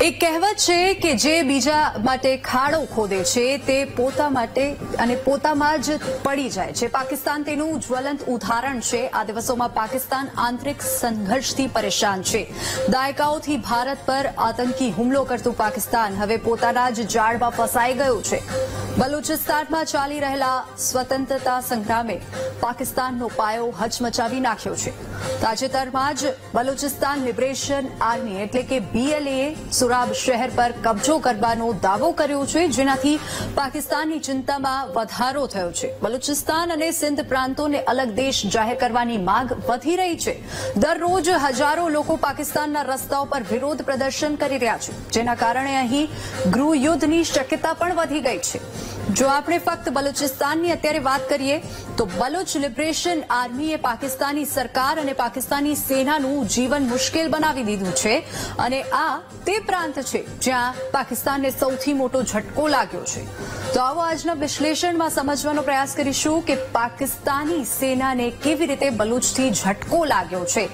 એક કહેવત છે કે જે બીજા માટે ખાડો ખોદે છે તે પોતા માટે અને પોતામાં જ પડી જાય છે. પાકિસ્તાન તેનું જ્વલંત ઉદાહરણ છે. આ દિવસોમાં પાકિસ્તાન આંતરિક સંઘર્ષથી પરેશાન છે. દાયકાઓથી ભારત પર આતંકી હુમલો કરતું પાકિસ્તાન હવે પોતાના જ જાળમાં ફસાઈ ગયું છે. બલુચિસ્તાનમાં ચાલી રહેલા સ્વતંત્રતા સંગ્રામે પાકિસ્તાનનો પાયો હચમચાવી નાખ્યો છે. તાજેતરમાં જ બલુચિસ્તાન લિબરેશન આર્મી એટલે કે BLA સુરાબ શહેર પર કબજો કરવાનો દાવો કર્યો છે, જેનાથી પાકિસ્તાનની ચિંતામાં વધારો થયો છે. બલુચિસ્તાન અને સિંધ પ્રાંતોને અલગ દેશ જાહેર કરવાની માંગ વધી રહી છે. દરરોજ હજારો લોકો પાકિસ્તાનના રસ્તાઓ પર વિરોધ પ્રદર્શન કરી રહ્યા છે, જેના કારણે અહીં ગૃહયુદ્ધની શક્યતા પણ વધી ગઈ છે. જો આપણે ફક્ત બલુચિસ્તાનની અત્યારે વાત કરીએ તો બલુચ લિબરેશન આર્મીએ પાકિસ્તાની સરકાર અને પાકિસ્તાની સેનાનું જીવન મુશ્કેલ બનાવી દીધું છે અને આ તે પ્રાંત છે જ્યાં પાકિસ્તાનને સૌથી મોટો ઝટકો લાગ્યો છે. તો આવો આજના વિશ્લેષણમાં સમજવાનો પ્રયાસ કરીશું કે પાકિસ્તાની સેનાને કેવી રીતે બલુચથી ઝટકો લાગ્યો છે.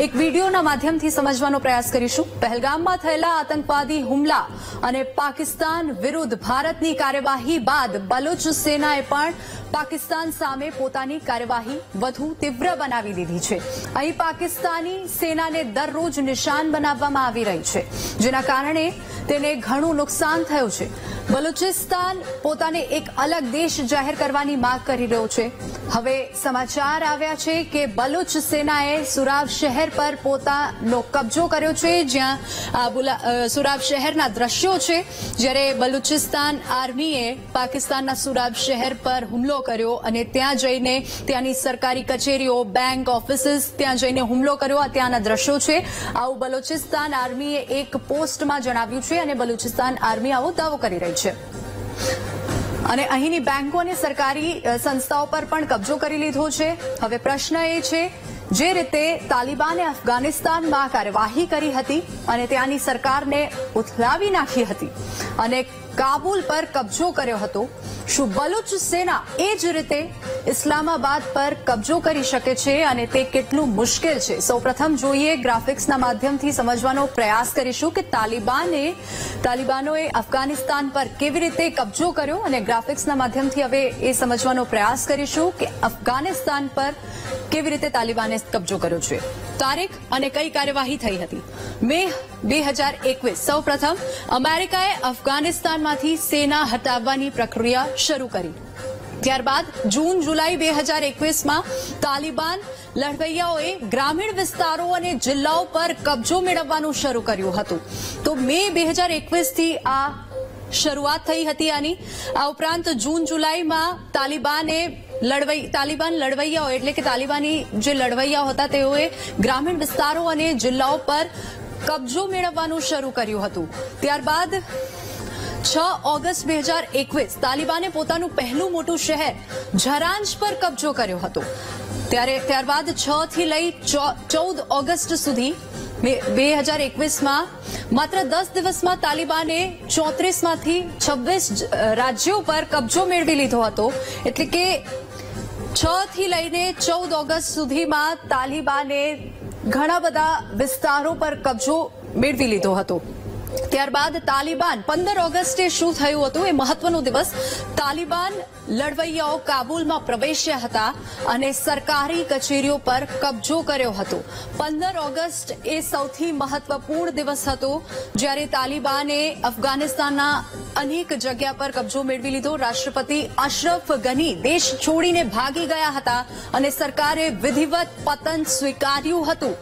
એક વિડીયોના માધ્યમથી સમજવાનો પ્રયાસ કરીશું. પહેલગામમાં થયેલા આતંકવાદી હુમલા અને પાકિસ્તાન વિરુદ્ધ ભારતની કાર્યવાહી બાદ બલુચ સેનાએ પણ પાકિસ્તાન સામે પોતાની કાર્યવાહી વધુ તીવ્ર બનાવી દીધી છે. અહીં પાકિસ્તાની સેનાને દરરોજ નિશાન બનાવવામાં આવી રહી છે, જેના કારણે તેને ઘણું નુકસાન થયું છે. બલુચિસ્તાન પોતાને એક અલગ દેશ જાહેર કરવાની માંગ કરી રહ્યો છે. હવે સમાચાર આવ્યા છે કે બલુચ સેનાએ સુરાબ શહેર પર પોતાનો કબજો કર્યો છે, જ્યાં સુરાબ શહેરના દ્રશ્યો છે. જ્યારે બલુચિસ્તાન આર્મીએ પાકિસ્તાનના સુરાબ શહેર પર હુમલો કર્યો અને ત્યાં જઈને ત્યાંની સરકારી કચેરીઓ, બેંક, ઓફિસીસ ત્યાં જઈને હુમલો કર્યો. આ ત્યાંના દ્રશ્યો છે. આવું બલુચિસ્તાન આર્મીએ એક પોસ્ટમાં જણાવ્યું છે અને બલુચિસ્તાન આર્મી આવો દાવો કરી રહી છે. અને અહીંની બેંકો અને સરકારી સંસ્થાઓ પર પણ કબજો કરી લીધો છે. હવે પ્રશ્ન એ છે, જે રીતે તાલિબાને અફઘાનિસ્તાનમાં કાર્યવાહી કરી હતી અને ત્યાંની સરકારને ઉથલાવી નાખી હતી અને કાબુલ પર કબજો કર્યો હતો, શું બલુચ સેના એ જ રીતે ઇસ્લામાબાદ પર કબજો કરી શકે છે અને તે કેટલું મુશ્કેલ છે? સૌપ્રથમ જોઈએ, ગ્રાફિક્સના માધ્યમથી સમજવાનો પ્રયાસ કરીશું કે તાલિબાનોએ અફઘાનિસ્તાન પર કેવી રીતે કબજો કર્યો અને ગ્રાફિક્સના માધ્યમથી હવે એ સમજવાનો પ્રયાસ કરીશું કે અફઘાનિસ્તાન પર કેવી રીતે તાલિબાને કબજો કર્યો છે. તારીખ અને કઈ કાર્યવાહી થઈ હતી. મે 2021 સૌપ્રથમ અમેરિકાએ અફઘાનિસ્તાનમાંથી સેના હટાવવાની પ્રક્રિયા શરૂ કરી. ત્યારબાદ જૂન જુલાઈ 2021માં તાલિબાન લડવૈયાઓએ ગ્રામીણ વિસ્તારો અને જિલ્લાઓ પર કબજો મેળવવાનું શરૂ કર્યું હતું. તો મે 2021થી આ શરૂઆત થઈ હતી આની. આ ઉપરાંત જૂન જુલાઈમાં તાલિબાન લડવૈયાઓ એટલે કે તાલિબાની જે લડવૈયાઓ હતા તેઓએ ગ્રામીણ વિસ્તારો અને જિલ્લાઓ પર કબજો મેળવવાનું શરૂ કર્યું હતું. ત્યારબાદ 6 ઓગસ્ટ 2021 તાલિબાને પોતાનું પહેલું મોટું શહેર ઝરાંજ પર કબજો કર્યો હતો. ત્યારબાદ 6 થી લઈ 14 ઓગસ્ટ સુધી 2021માં માત્ર 10 દિવસમાં તાલિબાને 34માંથી 26 રાજ્યો પર કબજો મેળવી લીધો હતો. એટલે કે 6 થી લઈને 14 ઓગસ્ટ સુધીમાં તાલિબાને ઘણા બધા વિસ્તારો પર કબજો મેળવી લીધો હતો. ત્યારબાદ તાલિબાન 15 ઓગસ્ટે શું થયું હતું એ મહત્વનો દિવસ. તાલિબાન લડવૈયાઓ કાબુલમાં પ્રવેશ્યા હતા અને સરકારી કચેરીઓ પર કબજો કર્યો હતો. 15 ઓગસ્ટ એ સૌથી મહત્વપૂર્ણ દિવસ હતો, જ્યારે તાલિબાને અફઘાનિસ્તાનના અનેક જગ્યા પર કબજો મેળવી લીધો. રાષ્ટ્રપતિ અશરફ ગની દેશ છોડીને ભાગી ગયા હતા અને સરકારે વિધિવત પતન સ્વીકાર્યું હતું.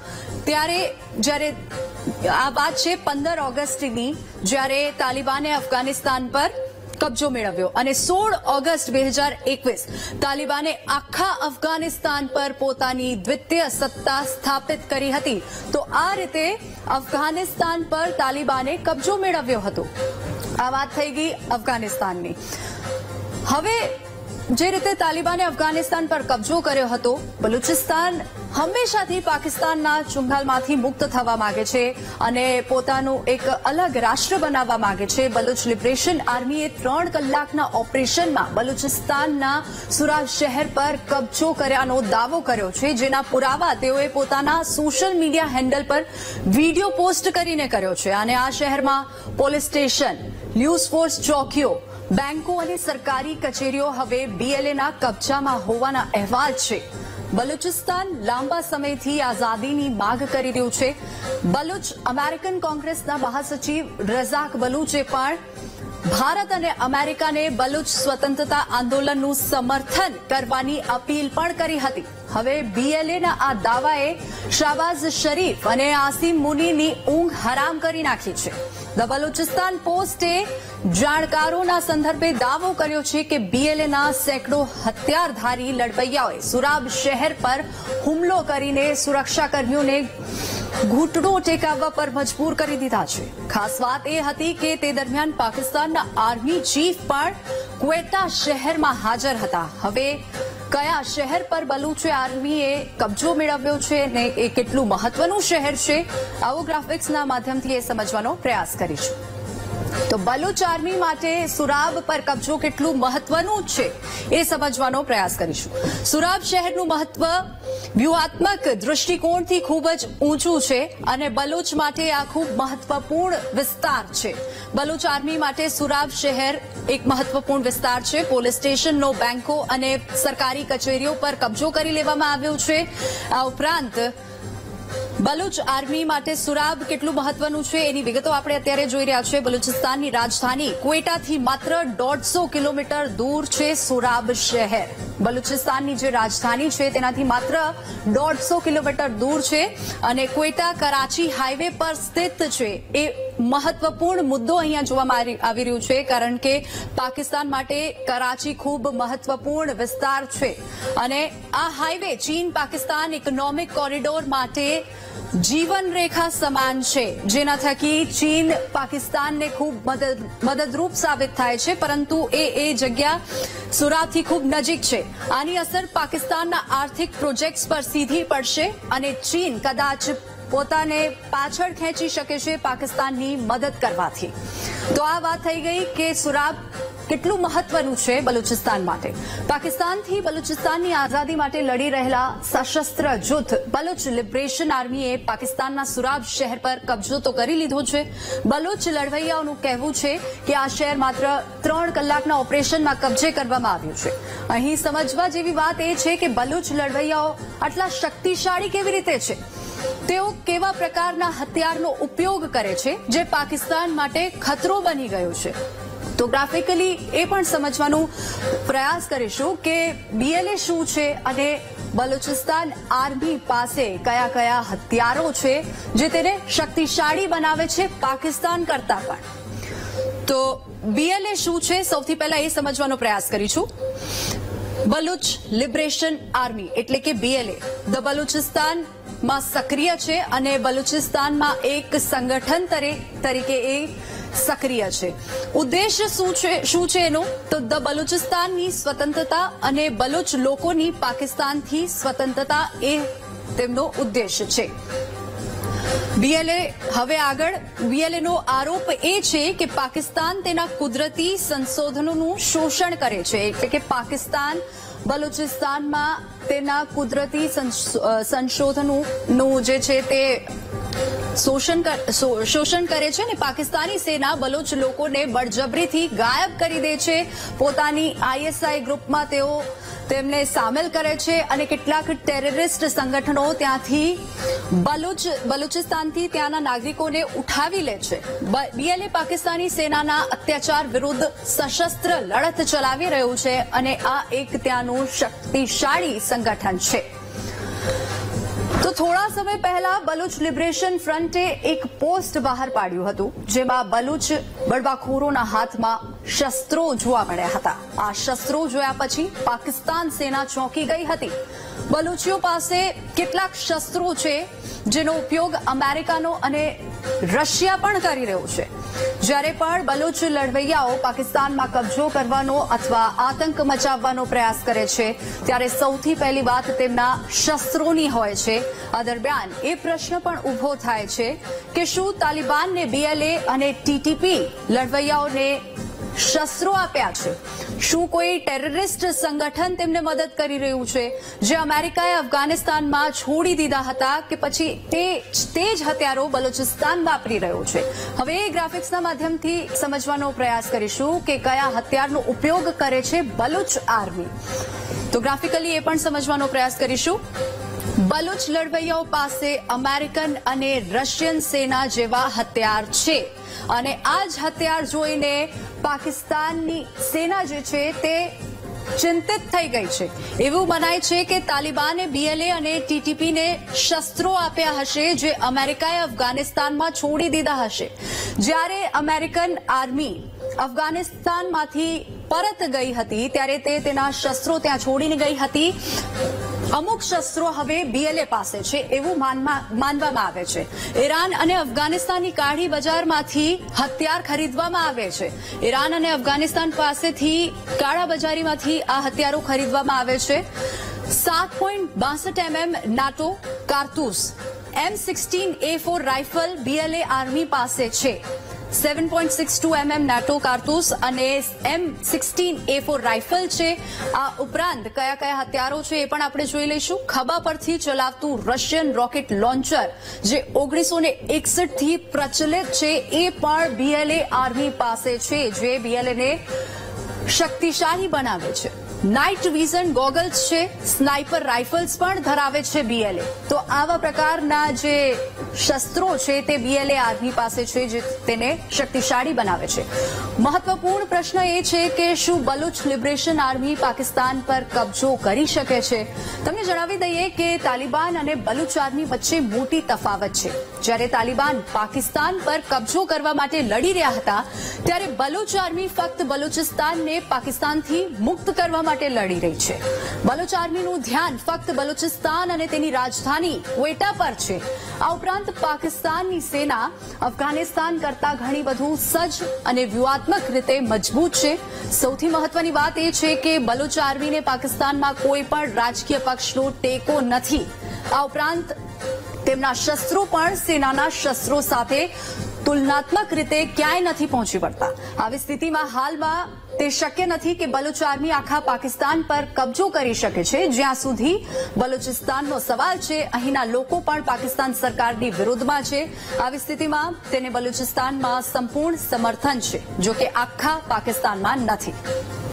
ત્યારે જ્યારે આ વાત છે 15 ઓગસ્ટની, જ્યારે તાલિબાને અફઘાનિસ્તાન પર કબજો મેળવ્યો અને 16 ઓગસ્ટ 2021 તાલિબાને આખા અફઘાનિસ્તાન પર પોતાની દ્વિતીય સત્તા સ્થાપિત કરી હતી. તો આ રીતે અફઘાનિસ્તાન પર તાલિબાને કબજો મેળવ્યો હતો. આ વાત થઈ ગઈ અફઘાનિસ્તાનની. હવે જે રીતે તાલિબાને અફઘાનિસ્તાન પર કબજો કર્યો હતો, બલુચિસ્તાન હંમેશાથી પાકિસ્તાનના ચુંગાલમાંથી મુક્ત થવા માંગે છે અને પોતાનું એક અલગ રાષ્ટ્ર બનાવવા માંગે છે. બલુચ લિબરેશન આર્મીએ 3 કલાકના ઓપરેશનમાં બલુચિસ્તાનના સુરાજ શહેર પર કબજો કર્યાનો દાવો કર્યો છે, જેના પુરાવા તેઓએ પોતાના સોશિયલ મીડિયા હેન્ડલ પર વિડીયો પોસ્ટ કરીને કર્યો છે. અને આ શહેરમાં પોલીસ સ્ટેશન, ન્યૂઝ ફોર્સ ચોકીઓ, બેંકો અને સરકારી કચેરીઓ હવે બીએલએના કબજામાં હોવાના અહેવાલ છે. બલુચિસ્તાન લાંબા સમયથી આઝાદીની માંગ કરી રહ્યું છે. બલુચ અમેરિકન કોંગ્રેસના મહાસચિવ રઝાક બલુચે પણ ભારત અને અમેરિકાને બલુચ સ્વતંત્રતા આંદોલનનું સમર્થન કરવાની અપીલ પણ કરી હતી. હવે બીએલએના આ દાવાએ શાહબાઝ શરીફ અને આસિમ મુનીની ઊંઘ હરામ કરી નાખી છે. ધ બલુચિસ્તાન પોસ્ટે જાણકારોના સંદર્ભે દાવો કર્યો છે કે બીએલએના સેંકડો હથિયારધારી લડવૈયાઓએ સુરાબ શહેર પર હુમલો કરીને સુરક્ષાકર્મીઓને ઘૂંટણો ટેકાવવા પર મજબૂર કરી દીધા છે. ખાસ વાત એ હતી કે તે દરમિયાન પાકિસ્તાનના આર્મી ચીફ પણ ક્વેટા શહેરમાં હાજર હતા. હવે કયા શહેર પર બલુચ આર્મીએ કબજો મેળવ્યો છે અને એ કેટલું મહત્વનું શહેર છે, આવો ગ્રાફિક્સના માધ્યમથી એ સમજવાનો પ્રયાસ કરીશું. તો બલુચ આર્મી માટે સુરાબ પર કબજો કેટલું મહત્વનું છે એ સમજવાનો પ્રયાસ કરીશું. સુરાબ શહેરનું મહત્વ વ્યૂહાત્મક દૃષ્ટિકોણથી ખૂબ જ ઊંચું છે અને બલુચ માટે આ ખૂબ મહત્વપૂર્ણ વિસ્તાર છે. બલુચ આર્મી માટે સુરાબ શહેર એક મહત્વપૂર્ણ વિસ્તાર છે. પોલીસ સ્ટેશનો, બેંકો અને સરકારી કચેરીઓ પર કબજો કરી લેવામાં આવ્યો છે. આ ઉપરાંત બલુચ આર્મી માટે સુરાબ કેટલું મહત્વનું છે એની વિગતો આપણે અત્યારે જોઈ રહ્યા છીએ. બલુચિસ્તાનની રાજધાની ક્વેટાથી માત્ર 150 કિલોમીટર દૂર છે સુરાબ શહેર. બલુચિસ્તાનની જે રાજધાની છે તેનાથી માત્ર 150 કિલોમીટર દૂર છે અને ક્વેટા કરાચી હાઈવે પર સ્થિત છે. એ મહત્વપૂર્ણ મુદ્દો અહીંયા જોવામાં આવી રહ્યું છે, કારણ કે પાકિસ્તાન માટે કરાચી ખૂબ મહત્વપૂર્ણ વિસ્તાર છે અને આ હાઈવે ચીન પાકિસ્તાન ઇકોનોમિક કોરિડોર માટે જીવન રેખા સમાન છે, જેના થકી ચીન પાકિસ્તાનને ખૂબ મદદરૂપ સાબિત થાય છે. પરંતુ એ જગ્યા સુરાબથી ખૂબ નજીક છે. આની અસર પાકિસ્તાનના આર્થિક પ્રોજેક્ટ્સ પર સીધી પડશે અને ચીન કદાચ પોતાને પાછળ ખેંચી શકે છે પાકિસ્તાનની મદદ કરવાથી. તો આ વાત થઈ ગઈ કે સુરાબ કેટલું મહત્વનું છે બલુચિસ્તાન માટે. પાકિસ્તાનથી બલુચિસ્તાનની આઝાદી માટે લડી રહેલા સશસ્ત્ર જૂથ બલુચ લિબરેશન આર્મીએ પાકિસ્તાનના સુરાબ શહેર પર કબજો તો કરી લીધો છે. બલુચ લડવૈયાઓનું કહેવું છે કે આ શહેર માત્ર 3 કલાકના ઓપરેશનમાં કબજે કરવામાં આવ્યું છે. અહીં સમજવા જેવી વાત એ છે કે બલુચ લડવૈયાઓ આટલા શક્તિશાળી કેવી રીતે છે, તેઓ કેવા પ્રકારના હથિયારનો ઉપયોગ કરે છે જે પાકિસ્તાન માટે ખતરો બની ગયો છે. તો ગ્રાફિકલી એ પણ સમજવાનો પ્રયાસ કરીશું કે બીએલએ શું છે અને બલુચિસ્તાન આર્મી પાસે કયા કયા હથિયારો છે જે તેને શક્તિશાળી બનાવે છે પાકિસ્તાન કરતા પણ. તો બીએલએ શું છે સૌથી પહેલા એ સમજવાનો પ્રયાસ કરીશું. બલુચ લિબરેશન આર્મી એટલે કે બીએલએ ધ બલુચિસ્તાન માં સક્રિય છે અને બલુચિસ્તાનમાં એક સંગઠન તરીકે એ સક્રિય છે. ઉદ્દેશ્ય શું છે એનો? તો ધ બલુચિસ્તાનની સ્વતંત્રતા અને બલુચ લોકોની પાકિસ્તાનથી સ્વતંત્રતા એ તેમનો ઉદ્દેશ્ય છે. બીએલએનો આરોપ એ છે કે પાકિસ્તાન તેના કુદરતી સંશોધનોનું શોષણ કરે છે, એટલે કે પાકિસ્તાન બલુચિસ્તાનમાં તેના કુદરતી સંશોધનોનું જે છે તે શોષણ કરે છે ને પાકિસ્તાની સેના બલુચ લોકોને બળજબરીથી ગાયબ કરી દે છે. પોતાની આઈએસઆઈ ગ્રુપમાં તેમને સામેલ કરે છે અને કેટલાક ટેરરિસ્ટ સંગઠનો ત્યાંથી બલુચિસ્તાનથી ત્યાંના નાગરિકોને ઉઠાવી લે છે. બીએલએ પાકિસ્તાની સેનાના અત્યાચાર વિરુદ્ધ સશસ્ત્ર લડત ચલાવી રહ્યું છે અને આ એક ત્યાંનું શક્તિશાળી સંગઠન છે. તો થોડા સમય પહેલા બલુચ લિબરેશન ફ્રન્ટે એક પોસ્ટ બહાર પાડ્યું હતું, જેમાં બલુચ બળવાખોરોના હાથમાં શસ્ત્રો જોવા મળ્યા હતા. આ શસ્ત્રો જોયા પછી પાકિસ્તાન સેના ચોંકી ગઈ હતી. બલુચીઓ પાસે કેટલાક શસ્ત્રો છે જેનો ઉપયોગ અમેરિકાનો અને રશિયા પણ કરી રહ્યું છે। જ્યારે પણ બલુચ લડવૈયાઓ પાકિસ્તાનમાં કબજો કરવાનો અથવા આતંક મચાવવાનો પ્રયાસ કરે છે ત્યારે સૌથી પહેલી વાત તેમના શસ્ત્રોની હોય છે। આ દરમિયાન એ પ્રશ્ન પણ ઊભો થાય છે કે શું તાલિબાનને BLA અને TTP લડવૈયાઓને શસ્ત્રો આપ્યા છે? શું કોઈ ટેરરિસ્ટ સંગઠન તેમને મદદ કરી રહ્યું છે જે અમેરિકાએ અફઘાનિસ્તાનમાં છોડી દીધા હતા કે પછી તે જ હથિયારો બલુચિસ્તાન વાપરી રહ્યો છે? હવે ગ્રાફિક્સના માધ્યમથી સમજવાનો પ્રયાસ કરીશું કે કયા હથિયારનો ઉપયોગ કરે છે બલુચ આર્મી। તો ગ્રાફિકલી એ પણ સમજવાનો પ્રયાસ કરીશું। બલુચ લડવૈયાઓ પાસે અમેરિકન અને રશિયન સેના જેવા હથિયાર છે અને આ જ હથિયાર જોઈને પાકિસ્તાનની સેના જે છે તે ચિંતિત થઈ ગઈ છે। એવું મનાય છે કે તાલિબાને BLA અને TTPને શસ્ત્રો આપ્યા હશે જે અમેરિકાએ અફઘાનિસ્તાનમાં છોડી દીધા હશે। જ્યારે અમેરિકન આર્મી અફઘાનિસ્તાનમાંથી પરત ગઈ હતી ત્યારે તે તેના શસ્ત્રો ત્યાં છોડીને ગઈ હતી। અમુક શસ્ત્રો હવે BLA પાસે છે એવું માનવામાં આવે છે। ઈરાન અને અફઘાનિસ્તાનની કાળી બજારમાંથી હથિયાર ખરીદવામાં આવે છે। ઈરાન અને અફઘાનિસ્તાન પાસેથી કાળા બજારીમાંથી આ હથિયારો ખરીદવામાં આવે છે। 7.62 mm નાટો કારતૂસ, M16A4 રાઇફલ BLA આર્મી પાસે છે। 7.62 mm નાટો કારતૂસ અને M16A4 રાઇફલ છે। આ ઉપરાંત કયા કયા હથિયારો છે એ પણ આપણે જોઈ લઈશું। ખભા પરથી ચલાવતું રશિયન રોકેટ લોન્ચર જે 1961 થી પ્રચલિત છે એ પણ BLA આર્મી પાસે છે જે BLAને શક્તિશાળી બનાવે છે। નાઇટ વિઝન ગોગલ્સ છે, સ્નાઇપર રાઇફલ્સ પણ ધરાવે છે BLA। તો આવા પ્રકારના જે શસ્ત્રો છે તે BLA આર્મી પાસે છે જે તેને શક્તિશાળી બનાવે છે। મહત્વપૂર્ણ પ્રશ્ન એ છે કે શું બલુચ લિબરેશન આર્મી પાકિસ્તાન પર કબજો કરી શકે છે? તમને જણાવી દઈએ કે તાલિબાન અને બલુચ આર્મી વચ્ચે મોટી તફાવત છે। જ્યારે તાલિબાન પાકિસ્તાન પર કબજો કરવા માટે લડી રહ્યા હતા ત્યારે બલુચ આર્મી ફક્ત બલુચિસ્તાનને પાકિસ્તાનથી મુક્ત કરવા માટે લડી રહી છે। બલુચ આર્મીનું ધ્યાન ફક્ત બલુચિસ્તાન અને તેની રાજધાની ક્વેટા પર છે। આ ઉપરાંત પાકિસ્તાનની સેના અફઘાનિસ્તાન કરતા ઘણી વધુ સજ્જ અને વ્યૂહાત્મક રીતે મજબૂત છે। સૌથી મહત્વની વાત એ છે કે બલુચ આર્મીને પાકિસ્તાનમાં કોઈ પણ રાજકીય પક્ષનો ટેકો નથી। આ ઉપરાંત તેમના શસ્ત્રો પણ સેનાના શસ્ત્રો સાથે તુલનાત્મક રીતે ક્યાંય નથી પહોંચી વળતા। આવી સ્થિતિમાં હાલમાં તે શક્ય નથી કે બલુચ આર્મી આખા પાકિસ્તાન પર કબજો કરી શકે છે। જ્યાં સુધી બલુચિસ્તાનનો સવાલ છે અહીંના લોકો પણ પાકિસ્તાન સરકારની વિરુદ્ધમાં છે। આવી સ્થિતિમાં તેને બલુચિસ્તાનમાં સંપૂર્ણ સમર્થન છે જો કે આખા પાકિસ્તાનમાં નથી।